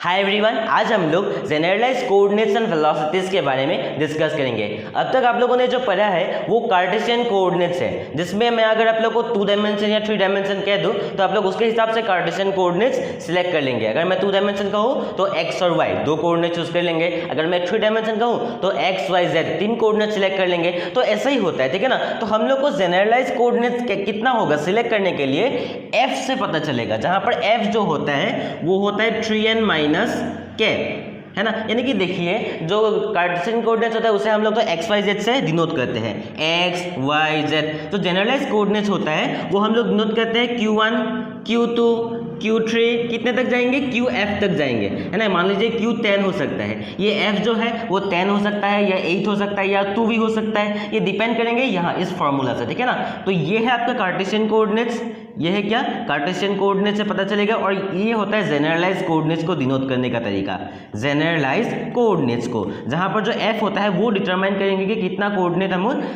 Hi everyone, आज हम लोग जनरलाइज्ड कोऑर्डिनेट्स एंड वेलोसिटीज के बारे में डिस्कस करेंगे। अब तक आप लोगों ने जो पढ़ा है वो कार्टेशियन कोऑर्डिनेट्स है, जिसमें मैं अगर आप लोगों को 2 डायमेंशन या 3 डायमेंशन कह दूं तो आप लोग उसके हिसाब से कार्टेशियन कोऑर्डिनेट्स सिलेक्ट कर लेंगे। अगर मैं 2 डायमेंशन कहूँ तो एक्स और वाई 2 कोऑर्डिनेट चूज कर लेंगे। अगर मैं 3 डायमेंशन कहूँ तो x y z 3 coordinate select कर लेंगे। तो ऐसा ही होता है, ठीक है ना। तो हम लोग को जनरलाइज्ड कोऑर्डिनेट्स कितना होगा सिलेक्ट करने के लिए एफ से पता चलेगा, जहां पर एफ जो होता है वो होता है 3n माइनस के, है ना। यानी कि देखिए जो कार्टेशियन कोऑर्डिनेट्स होता है उसे हम लोग तो एक्स वाई जेड से डिनोट करते हैं, एक्स वाई जेड। तो जनरलाइज्ड कोऑर्डिनेट्स होता है वो हम लोग डिनोट करते हैं Q1 Q2 Q3 कितने तक जाएंगे, QF तक जाएंगे, है ना। मान लीजिए Q10 हो सकता है, ये F जो है वो 10 हो सकता है या 8 हो सकता है या 2 भी हो सकता है, ये डिपेंड करेंगे यहाँ इस फॉर्मूला से, ठीक है ना। तो ये है आपका कार्टेशियन कोऑर्डिनेट्स, ये है क्या कार्टेशियन कोऑर्डिनेट से पता चलेगा। और ये होता है जनरलाइज्ड कोऑर्डिनेट्स को डिनोट करने का तरीका, जनरलाइज्ड कोऑर्डिनेट्स को, जहां पर जो F होता है वो डिटरमाइन करेंगे कि कितना कोऑर्डिनेट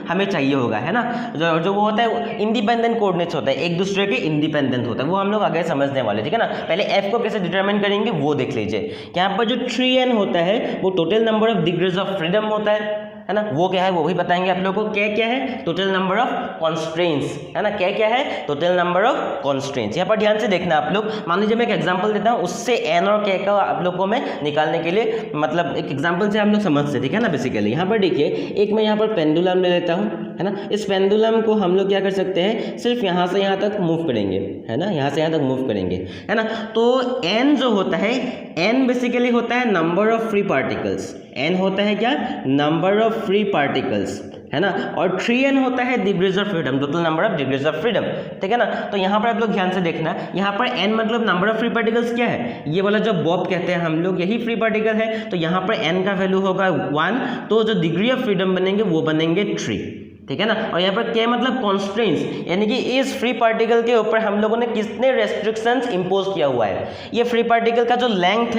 हमें चाहिए होगा, है ना। जो वो होता है इंडिपेंडेंट कोऑर्डिनेट्स होता है, एक दूसरे के इंडिपेंडेंट होता है, वो हम लोग आगे समझने वाले, ठीक है ना। पहले F को कैसे डिटरमाइन करेंगे वो देख लीजिए। यहाँ पर जो 3n होता है वो total number of degrees of freedom होता है ना। वो क्या है वो भी बताएंगे आप लोगों को। क्या है टोटल नंबर ऑफ कॉन्स्ट्रेंट्स, है ना। क्या है टोटल नंबर ऑफ कॉन्स्ट्रेंट्स। यहाँ पर ध्यान से देखना आप लोग। मान लीजिए मैं एक एग्जांपल देता हूँ, उससे n और k का आप लोग को मैं निकालने के लिए, मतलब एक एग्जांपल से हम लोग समझते, ठीक है ना। बेसिकली यहाँ पर देखिए एक मैं यहाँ पर पेंडुलम ले लेता हूँ, है ना। इस पेंडुलम को हम लोग क्या कर सकते हैं, सिर्फ यहाँ से यहाँ तक मूव करेंगे, है ना, यहाँ से यहाँ तक मूव करेंगे, है ना। तो n जो होता है, n बेसिकली होता है number of free particles, n होता है क्या, नंबर ऑफ फ्री पार्टिकल्स, है ना। और 3n होता है degrees of freedom, total number of degrees of freedom, ठीक है ना। तो यहाँ पर आप लोग ध्यान से देखना, यहाँ पर n मतलब नंबर ऑफ फ्री पार्टिकल्स क्या है, ये वाला जो बॉब कहते हैं हम लोग, यही फ्री पार्टिकल है। तो यहाँ पर n का वैल्यू होगा 1, तो जो डिग्री ऑफ फ्रीडम बनेंगे वो बनेंगे 3, ठीक है ना। और यहाँ पर क्या मतलब कॉन्स्ट्रेंट्स, यानी कि इस फ्री पार्टिकल के ऊपर हम लोगों ने कितने रेस्ट्रिक्शंस इंपोज किया हुआ है। ये फ्री पार्टिकल का जो लेंथ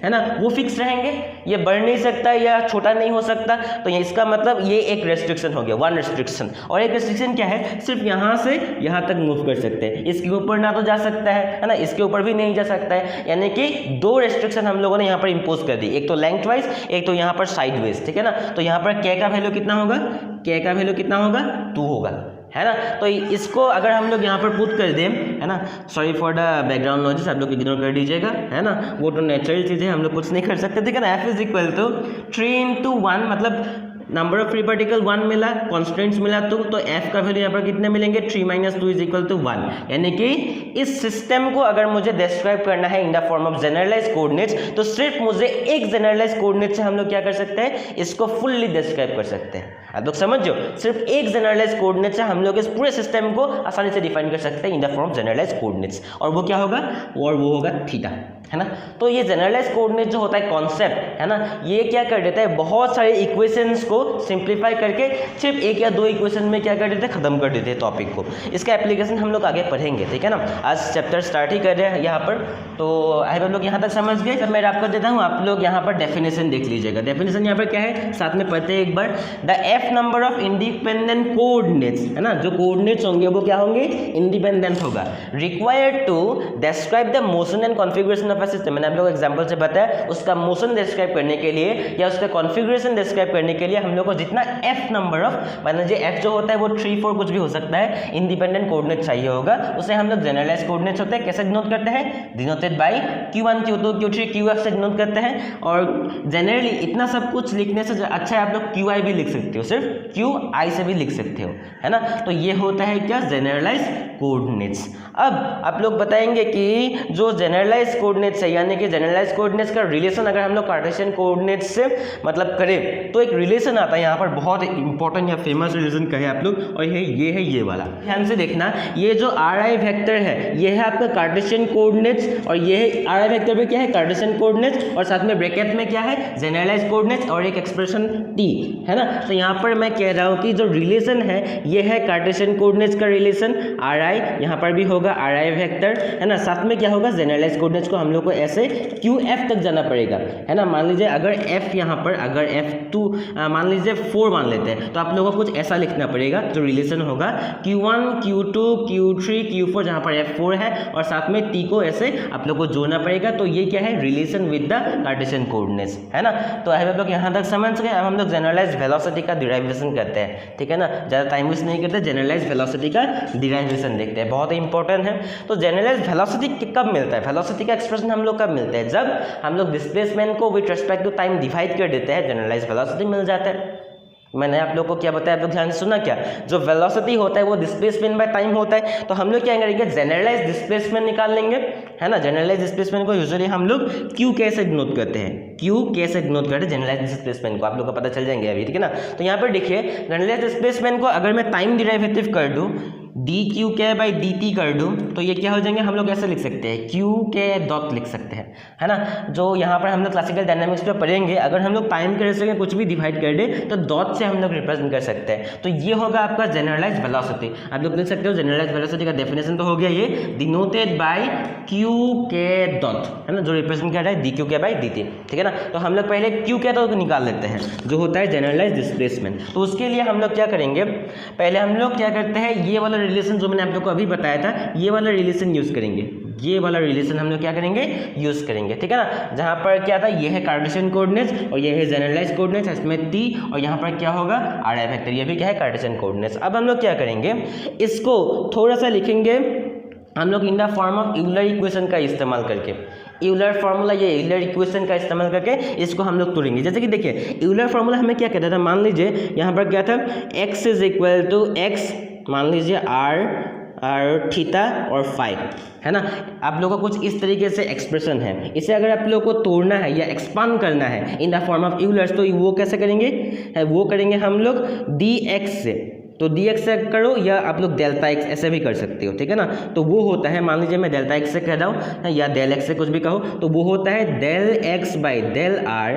है ना, वो फिक्स रहेंगे, ये बढ़ नहीं सकता या छोटा नहीं हो सकता। तो इसका मतलब ये एक रेस्ट्रिक्शन हो गया, 1 रेस्ट्रिक्शन। और एक रेस्ट्रिक्शन क्या है, सिर्फ यहाँ से यहाँ तक मूव कर सकते हैं, इसके ऊपर ना तो जा सकता है ना, इसके ऊपर भी नहीं जा सकता है। यानी कि 2 रेस्ट्रिक्शन हम लोगों ने यहाँ पर इंपोज कर दी, एक तो लेंथ वाइज, एक तो यहाँ पर साइड वाइज, ठीक है ना। तो यहाँ पर k का वैल्यू कितना होगा, k का वैल्यू कितना होगा, 2 होगा, है ना। तो इसको अगर हम लोग यहाँ पर पुट कर दें, है ना, sorry for the background noises, आप लोग इग्नोर कर दीजिएगा, है ना, वो तो नेचुरल चीज़ है, हम लोग कुछ नहीं कर सकते, ठीक है ना। F इज इक्वल टू 3 × 1, मतलब नंबर ऑफ फ्री पार्टिकल 1 मिला, कॉन्स्टेंट्स मिला 2, तो F का वैल्यू यहाँ पर कितने मिलेंगे, 3 - 2 = 1। यानी कि इस सिस्टम को अगर मुझे डिस्क्राइब करना है in the form of generalised coordinates, तो सिर्फ मुझे एक जनरलाइज्ड कोऑर्डिनेट से हम लोग क्या कर सकते हैं, इसको फुल्ली डिस्क्राइब कर सकते हैं। आप लोग समझो, सिर्फ एक जनरलाइज्ड कोऑर्डिनेट से हम लोग इस पूरे सिस्टम को आसानी से डिफाइन कर सकते हैं in the form of generalised coordinates. और वो क्या होगा, और वो होगा थीटा, है ना। तो ये जनरलाइज्ड कोऑर्डिनेट जो होता है कॉन्सेप्ट, है ना, ये क्या कर देता है, बहुत सारे इक्वेशंस को सिंप्लीफाई करके सिर्फ 1 या 2 इक्वेशन में क्या कर देते हैं, खत्म कर देते हैं टॉपिक को। इसका एप्लीकेशन हम लोग आगे पढ़ेंगे, ठीक है ना। आज चैप्टर स्टार्ट ही कर रहे हैं यहाँ पर, तो आई होप लोग यहाँ तक समझ गए। जब मैं रैप कर देता हूँ, आप लोग यहाँ पर डेफिनेशन देख लीजिएगा। डेफिनेशन यहाँ पर क्या है, साथ में पढ़ते हैं एक बार। The F number of independent coordinates, है ना, जो कोऑर्डिनेट्स होंगे वो क्या होंगे, इंडिपेंडेंट होगा, required to describe the motion and configuration of a system. मैंने आप लोग एग्जांपल से बताया, उसका मोशन डिस्क्राइब करने के लिए या उसका कॉन्फिगरेशन डिस्क्राइब करने के लिए हम लोग को जितना F नंबर ऑफ, मान लीजिए F जो होता है वो 3, 4 कुछ भी हो सकता है, इंडिपेंडेंट कोऑर्डिनेट चाहिए होगा, उसे हम लोग जनरलाइज्ड कोऑर्डिनेट्स होते हैं। कैसे डिनोट करते हैं, denoted by Q1 Q2 Q3 QF से डिनोट करते हैं। और जनरली इतना सब कुछ लिखने से अच्छा है आप लोग QI भी लिख सकते हो, सिर्फ QI से भी लिख सकते हो, है ना। तो ये होता है क्या, जनरलाइज्ड कोऑर्डिनेट्स। अब आप लोग बताएंगे कि जो जनरलाइज्ड कोऑर्डिनेट्स है, यानी कि जनरलाइज्ड कोऑर्डिनेट्स का रिलेशन अगर हम लोग कार्टेशियन कोऑर्डिनेट्स से मतलब करें तो एक रिलेशन आता है यहाँ पर, बहुत इंपॉर्टेंट या फेमस रिलेशन कहे आप लोग, और ये है ये वाला। ध्यान से देखना, ये जो RI वेक्टर है ये है आपका कार्टेशियन कोऑर्डिनेट्स, और ये है RI वेक्टर में क्या है, कार्टेशियन कोऑर्डिनेट्स, और साथ में ब्रैकेट में क्या है, जनरलाइज्ड कोऑर्डिनेट्स, और एक एक्सप्रेशन T, है ना। तो यहाँ पर मैं कह रहा हूँ कि जो रिलेशन है ये है कार्टेशियन कोऑर्डिनेट्स का रिलेशन, RI यहाँ पर भी होगा RI वेक्टर, है ना। साथ में क्या होगा, जनरलाइज्ड कोऑर्डिनेट्स को हम लोग को ऐसे क्यू एफ तक जाना पड़ेगा, है ना। मान लीजिए अगर एफ यहाँ पर अगर F2 मान लीजिए 4 मान लेते हैं, तो आप लोगों को कुछ ऐसा लिखना पड़ेगा जो रिलेशन होगा Q1 Q2 Q3 Q4 जहाँ पर F4 है और साथ में T को ऐसे आप लोग को जोड़ना पड़ेगा। तो ये क्या है, relation with the Cartesian coordinates, है ना। तो आई हम लोग यहाँ तक समझ गए। अब हम लोग जनरलाइज वेलोसिटी का डिराइवेशन करते हैं, ठीक है ना। ज़्यादा टाइम वेस्ट नहीं करते, जनरलाइज वेलोसिटी का डिराइवेशन देखते हैं, बहुत ही इंपॉर्टेंट है। तो जनरलाइज वेलोसिटी कब मिलता है, वेलोसिटी का एक्सप्रेशन हम लोग कब मिलता है, जब हम लोग डिस्प्लेसमेंट को with respect to time divide कर देते हैं, जनरलाइज वेलोसिटी मिल जाता है। मैंने आप लोग को क्या बताया, आप लोग ध्यान से सुना क्या, जो वेलोसिटी होता है वो डिस्प्लेसमेंट बाय टाइम होता है। तो हम लोग क्या करेंगे, जनरलाइज डिस्प्लेसमेंट निकाल लेंगे, है ना। जनरलाइज डिस्प्लेसमेंट को यूजुअली हम लोग क्यू कैसे डिनोट करते हैं, क्यू कैसे डिनोट करते हैं जनरलाइज डिस्प्लेसमेंट को, आप लोग को पता चल जाएंगे अभी, ठीक है ना। तो यहाँ पर देखिए जनरलाइज डिस्प्लेसमेंट को अगर मैं टाइम डिराइवेटिव कर दूँ, डी क्यू के बाई डी टी कर दूँ, तो ये क्या हो जाएंगे, हम लोग ऐसे लिख सकते हैं क्यू के डॉट लिख सकते हैं, है ना। जो यहाँ पर हम लोग क्लासिकल डायनामिक्स पे पढ़ेंगे, अगर हम लोग टाइम के रेशियो में कुछ भी डिवाइड कर दे तो डॉट से हम लोग रिप्रेजेंट कर सकते हैं। तो ये होगा आपका जनरलाइज वेलोसिटी। आप लोग लिख सकते हो जनरलाइज वेलोसिटी का डेफिनेशन तो हो गया ये, डिनोटेड बाय क्यू के डॉट, है ना, जो रिप्रेजेंट कर रहा है डी क्यू के बाई डी टी, ठीक है ना। तो हम लोग पहले क्यू के डॉट निकाल लेते हैं, जो होता है जनरलाइज डिस्प्लेसमेंट। तो उसके लिए हम लोग क्या करेंगे, पहले हम लोग क्या करते हैं, ये वाला रिलेशन जो मैंने आप लोग को अभी बताया था, ये वाला रिलेशन यूज करेंगे, ये वाला रिलेशन हम लोग क्या करेंगे, यूज करेंगे, ठीक है ना। जहां पर क्या था, ये है कार्टेशियन कोऑर्डिनेट्स और ये है जनरलाइज कोऑर्डिनेट्स, इसमें टी, और यहाँ पर क्या होगा आर आई वेक्टर, ये भी क्या है कार्टेशियन कोऑर्डिनेट्स। अब हम लोग क्या करेंगे, इसको थोड़ा सा लिखेंगे हम लोग इन the form of Euler equation का इस्तेमाल करके, यूलर फार्मूला, ये यूलर इक्वेशन का इस्तेमाल करके इसको हम लोग तोड़ेंगे। जैसे कि देखिए यूलर फार्मूला हमें क्या कहता था, मान लीजिए यहाँ पर क्या था, x is equal to x, मान लीजिए आर थीटा और फाई, है ना। आप लोगों को कुछ इस तरीके से एक्सप्रेशन है, इसे अगर आप लोगों को तोड़ना है या एक्सपांड करना है in the form of Euler's, तो वो कैसे करेंगे, वो करेंगे हम लोग dx से। तो dx से करो या आप लोग डेल्टा x ऐसे भी कर सकते हो, ठीक है ना। तो वो होता है, मान लीजिए मैं डेल्टा x से कह रहा हूँ या डेल x से कुछ भी कहो, तो वो होता है del x by del r,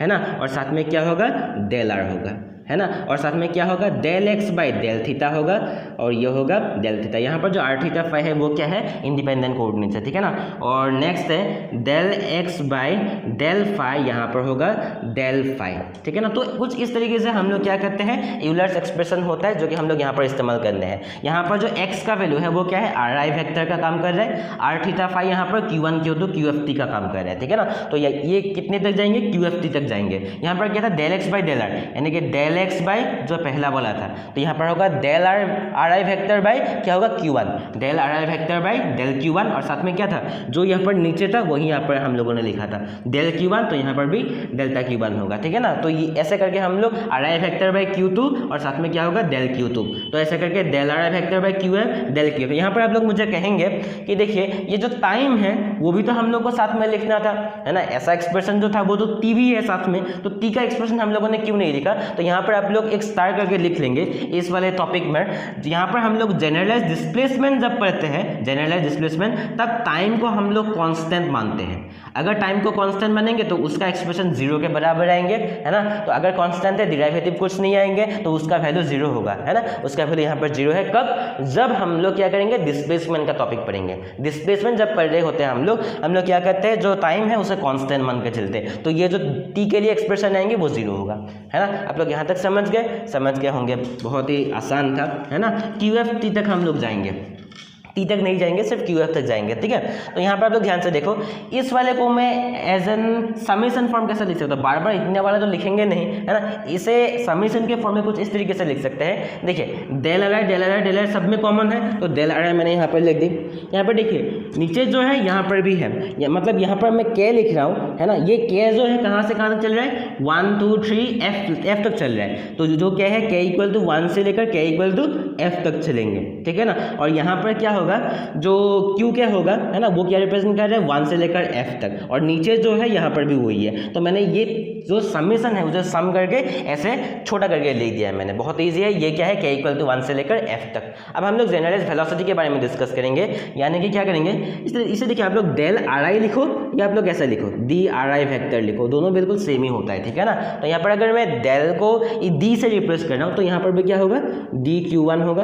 है ना, और साथ में क्या होगा डेल r होगा, है ना, और साथ में क्या होगा del x by del theta होगा और ये होगा डेल थीटा। यहाँ पर जो आर थीटा फाई है वो क्या है, इंडिपेंडेंट कोऑर्डिनेट्स है, ठीक है ना। और नेक्स्ट है del x by del phi, यहाँ पर होगा डेल फाई, ठीक है ना। तो कुछ इस तरीके से हम लोग क्या करते हैं, यूलर्स एक्सप्रेशन होता है जो कि हम लोग यहाँ पर इस्तेमाल करने हैं। यहाँ पर जो एक्स का वैल्यू है वो क्या है, आर आई वेक्टर का काम कर रहा है, आर थीटा फाई यहाँ पर Q1 Q2 QFT का काम कर रहा है, ठीक है ना। तो ये कितने तक जाएंगे, QFT तक जाएंगे। यहाँ पर क्या था, del x by del r, यानी कि डेल एक्स बाई जो पहला वाला था, तो यहाँ पर होगा del r i vector by क्या होगा Q1, del r i vector by del Q1, और साथ में क्या था, जो यहाँ पर नीचे था वही यहाँ पर हम लोगों ने लिखा था डेल Q1, तो यहाँ पर भी डेल्टा Q1 होगा, ठीक है ना। तो ये ऐसे करके हम लोग are i vector by Q2 और साथ में क्या होगा डेल Q2, तो ऐसे करके del r i vector by QF del QF। यहाँ पर आप लोग मुझे कहेंगे कि देखिए ये जो टाइम है वो भी तो हम लोग को साथ में लिखना था, है ना। ऐसा एक्सप्रेशन जो था वो तो टी भी है साथ में, तो टी का एक्सप्रेशन हम लोगों ने क्यों नहीं लिखा, तो यहाँ पर आप लोग एक स्टार करके लिख लेंगे इस वाले टॉपिक में। यहाँ पर हम लोग जनरलाइज डिस्प्लेसमेंट जब पढ़ते हैं, जनरलाइज डिस्प्लेसमेंट, तब टाइम को हम लोग कांस्टेंट मानते हैं। अगर टाइम को कांस्टेंट मानेंगे तो उसका एक्सप्रेशन 0 के बराबर आएंगे, है ना। तो अगर कांस्टेंट है, डिराइवेटिव कुछ नहीं आएंगे, तो उसका वैल्यू 0 होगा, है ना। उसका वैल्यू यहाँ पर 0 है। कब, जब हम लोग क्या करेंगे, डिस्प्लेसमेंट का टॉपिक पढ़ेंगे। डिस्प्लेसमेंट जब पढ़ रहे होते हैं हम लोग क्या करते हैं, जो टाइम है उसे कांस्टेंट मान के चलते हैं, तो ये जो टी के लिए एक्सप्रेशन आएंगे वो 0 होगा, है ना। आप लोग यहाँ तक समझ गए होंगे, बहुत ही आसान था, है ना। QFT तक हम लोग जाएंगे, टी तक नहीं जाएंगे, सिर्फ QF तक जाएंगे, ठीक है। तो यहाँ पर आप लोग ध्यान से देखो, इस वाले को मैं एज एन समेशन फॉर्म कैसे लिख सकता हूँ, बार बार इतने वाले तो लिखेंगे नहीं, है ना। इसे समेशन के फॉर्म में कुछ इस तरीके से लिख सकते हैं। देखिए डेल आर सब में कॉमन है, तो डेल आर मैंने यहाँ पर लिख दी। यहाँ पर देखिए नीचे जो है यहाँ पर भी है, मतलब यहाँ पर मैं के लिख रहा हूँ, है ना। ये के जो है कहाँ से कहाँ तक चल रहा है, 1 2 3 F तक चल रहा है। तो जो क्या है, के इक्वल टू 1 से लेकर के इक्वल टू F तक चलेंगे, ठीक है ना। और यहाँ पर क्या होगा, जो Q क्या होगा, है ना, वो क्या रिप्रेजेंट कर रहा है, 1 से लेकर F तक, और नीचे जो है यहाँ पर भी वही है। तो मैंने ये जो समेशन है उसे सम करके ऐसे छोटा करके लिख दिया है मैंने, बहुत ईजी है। ये क्या है, के इक्वल टू 1 से लेकर F तक। अब हम लोग जनरलाइज वेलोसिटी के बारे में डिस्कस करेंगे, यानी कि क्या करेंगे, इसे देखिए आप लोग डेल आर आई लिखो या आप लोग ऐसा लिखो डी आर आई वेक्टर लिखो, दोनों बिल्कुल सेम ही होता है, ठीक है ना। तो यहाँ पर अगर मैं डेल को डी से रिप्लेस कर रहा हूँ तो यहाँ पर भी क्या होगा, डी Q1 होगा।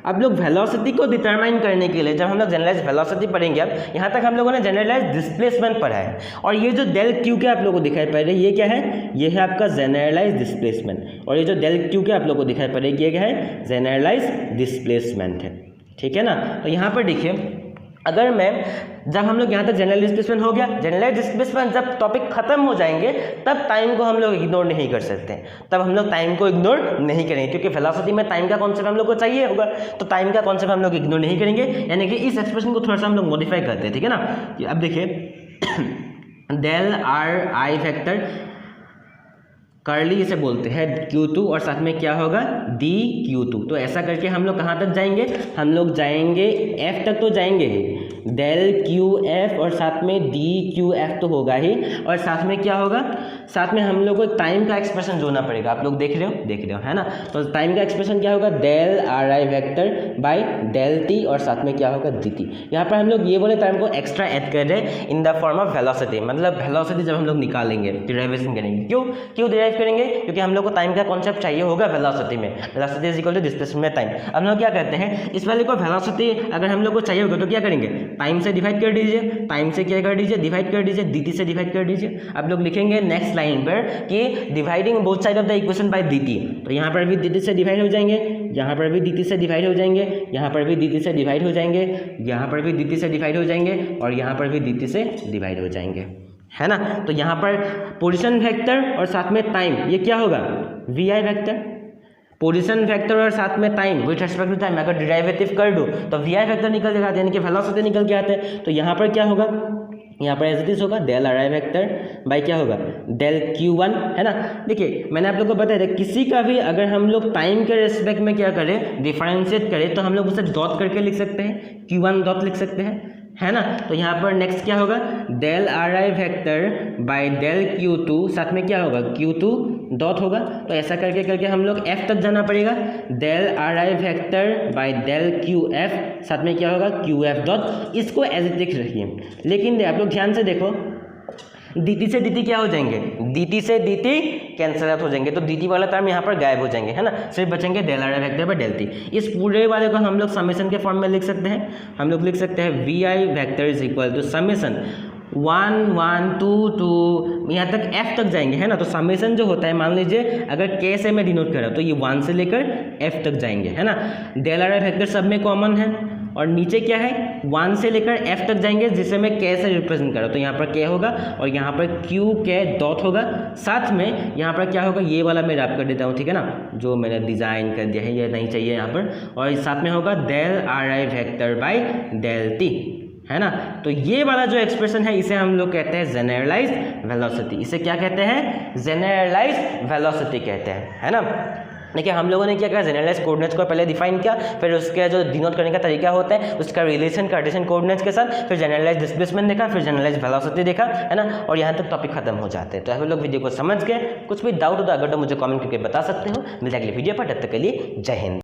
अब लोग वेलोसिटी को डिटरमाइन करने के लिए जब हम लोग जनरलाइज वेलोसिटी पढ़ेंगे, अब यहाँ तक हम लोगों ने जनरलाइज डिस्प्लेसमेंट पढ़ा है, और ये जो डेल क्यू के आप लोगों को दिखाई पड़ रही है ये क्या है, ये है आपका जनरलाइज डिस्प्लेसमेंट, और ये जो डेल क्यू के आप लोगों को दिखाई पड़ रही है ये क्या है, जनरलाइज डिस्प्लेसमेंट है, ठीक है ना। तो यहाँ पर देखिए अगर मैं जब हम लोग यहाँ तक जनरल डिस्प्लेसमेंट हो गया, जनरल डिस्प्लेसमेंट जब टॉपिक खत्म हो जाएंगे तब टाइम को हम लोग इग्नोर नहीं कर सकते, तब हम लोग टाइम को इग्नोर नहीं करेंगे, क्योंकि वेलोसिटी में टाइम का कॉन्सेप्ट हम लोग को चाहिए होगा, तो टाइम का कॉन्सेप्ट हम लोग इग्नोर नहीं करेंगे, यानी कि इस एक्सप्रेशन को थोड़ा सा हम लोग मॉडिफाई करते हैं, ठीक है ना। अब देखिए del r i factor curly इसे बोलते हैं Q2 और साथ में क्या होगा dQ2। तो ऐसा करके हम लोग कहाँ तक जाएंगे, हम लोग जाएंगे F तक तो जाएंगे ही, डेल QF और साथ में dQF तो होगा ही, और साथ में क्या होगा, साथ में हम लोग को टाइम का एक्सप्रेशन जोड़ना पड़ेगा, आप लोग देख रहे हो है ना। तो टाइम का एक्सप्रेशन क्या होगा, del r i vector by del t और साथ में क्या होगा dt। यहाँ पर हम लोग ये बोले टाइम को एक्स्ट्रा ऐड कर रहे हैं in the form of velocity, मतलब वेलोसिटी जब हम लोग निकालेंगे डिराइवेशन करेंगे, क्यों डिराइव करेंगे, क्योंकि हम लोग को टाइम का कॉन्सेप्ट चाहिए होगा वेलोसिटी में, velocity is equal to displacement time. हम लोग क्या करते हैं, इस वाले को वेलोसिटी अगर हम लोग को चाहिए होगा तो क्या करेंगे, टाइम से डिवाइड कर दीजिए, टाइम से क्या कर दीजिए, डिवाइड कर दीजिए, dt से डिवाइड कर दीजिए। आप लोग लिखेंगे नेक्स्ट लाइन पर कि dividing both side of the equation by dt, तो यहाँ पर भी dt से डिवाइड हो जाएंगे, यहाँ पर भी dt से डिवाइड हो जाएंगे, यहाँ पर भी dt से डिवाइड हो जाएंगे, यहाँ पर भी dt से डिवाइड हो जाएंगे, और यहाँ पर भी dt से डिवाइड हो जाएंगे, है ना। तो यहाँ पर पोजीशन वेक्टर और साथ में टाइम ये क्या होगा, vi वेक्टर, पोजीशन वेक्टर और साथ में time with respect to time अगर डिराइवेटिव कर दूँ तो vi वेक्टर निकल के आते हैं, यानी कि वेलोसिटी निकल के आते हैं। तो यहाँ पर क्या होगा, यहाँ पर एज इट इज होगा del r i vector by क्या होगा, डेल Q1, है ना। देखिए मैंने आप लोग को बताया था किसी का भी अगर हम लोग टाइम के रिस्पेक्ट में क्या करें, डिफरेंशिएट करें, तो हम लोग उसे डॉट करके लिख सकते हैं, Q1 डॉट लिख सकते हैं, है ना। तो यहाँ पर नेक्स्ट क्या होगा, del r i vector by del Q2 साथ में क्या होगा, Q2 डॉट होगा। तो ऐसा करके करके हम लोग F तक जाना पड़ेगा, del r i vector by del QF साथ में क्या होगा, QF डॉट। इसको एज इट लिख रखिए, लेकिन आप लोग ध्यान से देखो dt से dt क्या हो जाएंगे, dt से dt कैंसिल आउट हो जाएंगे, तो dt वाला टर्म यहाँ पर गायब हो जाएंगे, है ना। सिर्फ बचेंगे del r i vector by del t। इस पूरे वाले को हम लोग समेशन के फॉर्म में लिख सकते हैं, हम लोग लिख सकते हैं vi vector is equal to summation 1 1 2 2 यहाँ तक f तक जाएंगे, है ना। तो समेशन जो होता है, मान लीजिए अगर k से मैं डिनोट कर रहा हूँ तो ये 1 से लेकर f तक जाएंगे, है ना। डेल आर आई वेक्टर सब में कॉमन है, और नीचे क्या है, 1 से लेकर f तक जाएंगे जिसे मैं k से रिप्रेजेंट कर रहा हूँ, तो यहाँ पर k होगा और यहाँ पर q k डॉट होगा। साथ में यहाँ पर क्या होगा, ये वाला मैं रैप कर देता हूँ, ठीक है ना, जो मैंने डिज़ाइन कर दिया है ये नहीं चाहिए यहाँ पर, और साथ में होगा del r i vector by del t, है ना। तो ये वाला जो एक्सप्रेशन है इसे हम लोग कहते हैं जनरलाइज्ड वेलोसिटी। इसे क्या कहते हैं, जनरलाइज्ड वेलोसिटी कहते हैं, है ना। देखिए हम लोगों ने क्या किया, जनरलाइज कोऑर्डिनेट्स को पहले डिफाइन किया, फिर उसके जो डिनोट करने का तरीका होता है उसका रिलेशन कार्टेशियन कोऑर्डिनेट्स के साथ, फिर जनरलाइज डिस्प्लेसमेंट देखा, फिर जनरलाइज वेलोसिटी देखा, है ना। और यहाँ तक टॉपिक खत्म हो जाते हैं। तो आप लोग वीडियो को समझ गए, कुछ भी डाउट हो तो अगर तो मुझे कमेंट करके बता सकते हो। मिलते हैं अगले वीडियो पर, तब तक के लिए जय हिंद।